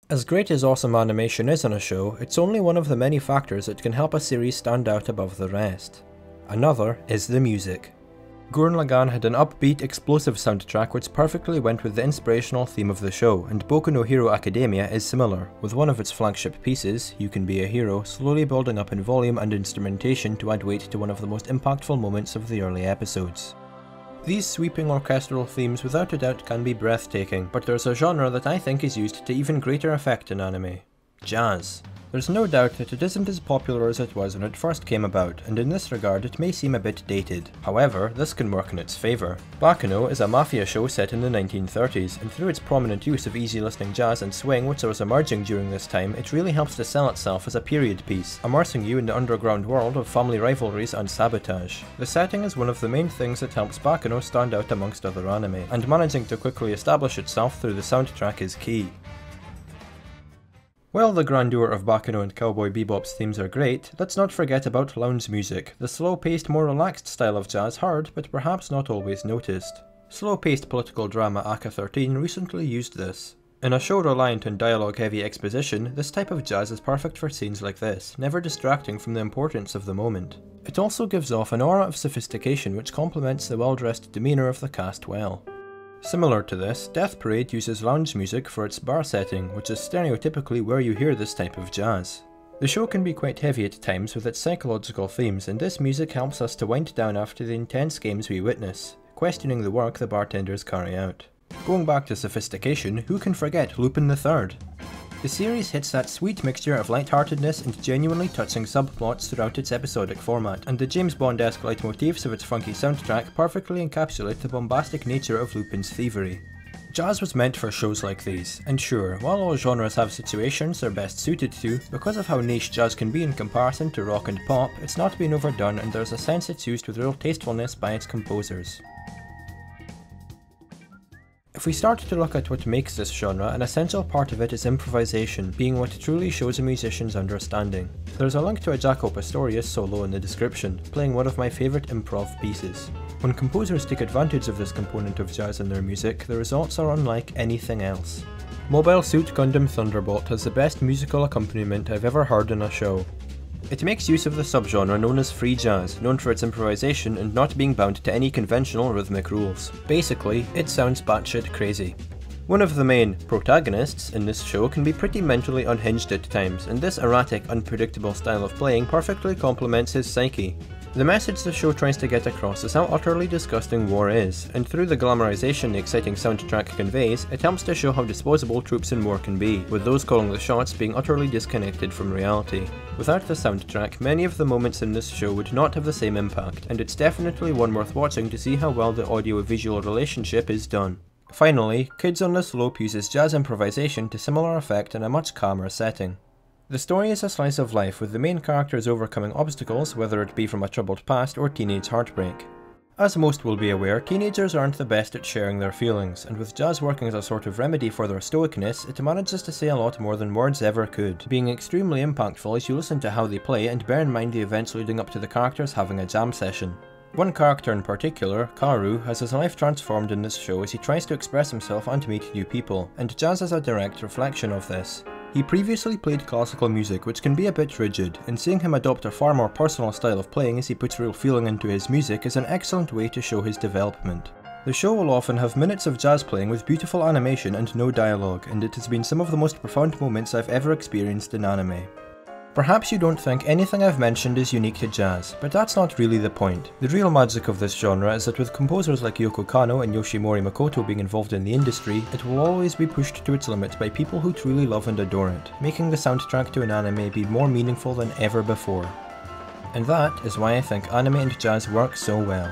As great as awesome animation is on a show, it's only one of the many factors that can help a series stand out above the rest. Another is the music. Gurren Lagann had an upbeat, explosive soundtrack which perfectly went with the inspirational theme of the show, and Boku no Hero Academia is similar, with one of its flagship pieces, You Can Be a Hero, slowly building up in volume and instrumentation to add weight to one of the most impactful moments of the early episodes. These sweeping orchestral themes without a doubt can be breathtaking, but there's a genre that I think is used to even greater effect in anime: jazz. There's no doubt that it isn't as popular as it was when it first came about, and in this regard it may seem a bit dated. However, this can work in its favour. Baccano is a mafia show set in the 1930s, and through its prominent use of easy-listening jazz and swing which was emerging during this time, it really helps to sell itself as a period piece, immersing you in the underground world of family rivalries and sabotage. The setting is one of the main things that helps Baccano stand out amongst other anime, and managing to quickly establish itself through the soundtrack is key. While the grandeur of Baccano and Cowboy Bebop's themes are great, let's not forget about lounge music, the slow-paced, more relaxed style of jazz heard, but perhaps not always noticed. Slow-paced political drama Aka 13 recently used this. In a show reliant on dialogue-heavy exposition, this type of jazz is perfect for scenes like this, never distracting from the importance of the moment. It also gives off an aura of sophistication which complements the well-dressed demeanour of the cast well. Similar to this, Death Parade uses lounge music for its bar setting, which is stereotypically where you hear this type of jazz. The show can be quite heavy at times with its psychological themes, and this music helps us to wind down after the intense games we witness, questioning the work the bartenders carry out. Going back to sophistication, who can forget Lupin III? The series hits that sweet mixture of lightheartedness and genuinely touching subplots throughout its episodic format, and the James Bond-esque leitmotifs of its funky soundtrack perfectly encapsulate the bombastic nature of Lupin's thievery. Jazz was meant for shows like these, and sure, while all genres have situations they're best suited to, because of how niche jazz can be in comparison to rock and pop, it's not been overdone and there's a sense it's used with real tastefulness by its composers. If we start to look at what makes this genre, an essential part of it is improvisation, being what truly shows a musician's understanding. There's a link to a Jaco Pastorius solo in the description, playing one of my favourite improv pieces. When composers take advantage of this component of jazz in their music, the results are unlike anything else. Mobile Suit Gundam Thunderbolt has the best musical accompaniment I've ever heard in a show. It makes use of the subgenre known as free jazz, known for its improvisation and not being bound to any conventional rhythmic rules. Basically, it sounds batshit crazy. One of the main protagonists in this show can be pretty mentally unhinged at times, and this erratic, unpredictable style of playing perfectly complements his psyche. The message the show tries to get across is how utterly disgusting war is, and through the glamorization the exciting soundtrack conveys, it helps to show how disposable troops in war can be, with those calling the shots being utterly disconnected from reality. Without the soundtrack, many of the moments in this show would not have the same impact, and it's definitely one worth watching to see how well the audio-visual relationship is done. Finally, Kids on the Slope uses jazz improvisation to similar effect in a much calmer setting. The story is a slice of life with the main characters overcoming obstacles, whether it be from a troubled past or teenage heartbreak. As most will be aware, teenagers aren't the best at sharing their feelings, and with jazz working as a sort of remedy for their stoicness, it manages to say a lot more than words ever could, being extremely impactful as you listen to how they play and bear in mind the events leading up to the characters having a jam session. One character in particular, Karu, has his life transformed in this show as he tries to express himself and meet new people, and jazz is a direct reflection of this. He previously played classical music, which can be a bit rigid, and seeing him adopt a far more personal style of playing as he puts real feeling into his music is an excellent way to show his development. The show will often have minutes of jazz playing with beautiful animation and no dialogue, and it has been some of the most profound moments I've ever experienced in anime. Perhaps you don't think anything I've mentioned is unique to jazz, but that's not really the point. The real magic of this genre is that with composers like Yoko Kanno and Yoshimori Makoto being involved in the industry, it will always be pushed to its limits by people who truly love and adore it, making the soundtrack to an anime be more meaningful than ever before. And that is why I think anime and jazz work so well.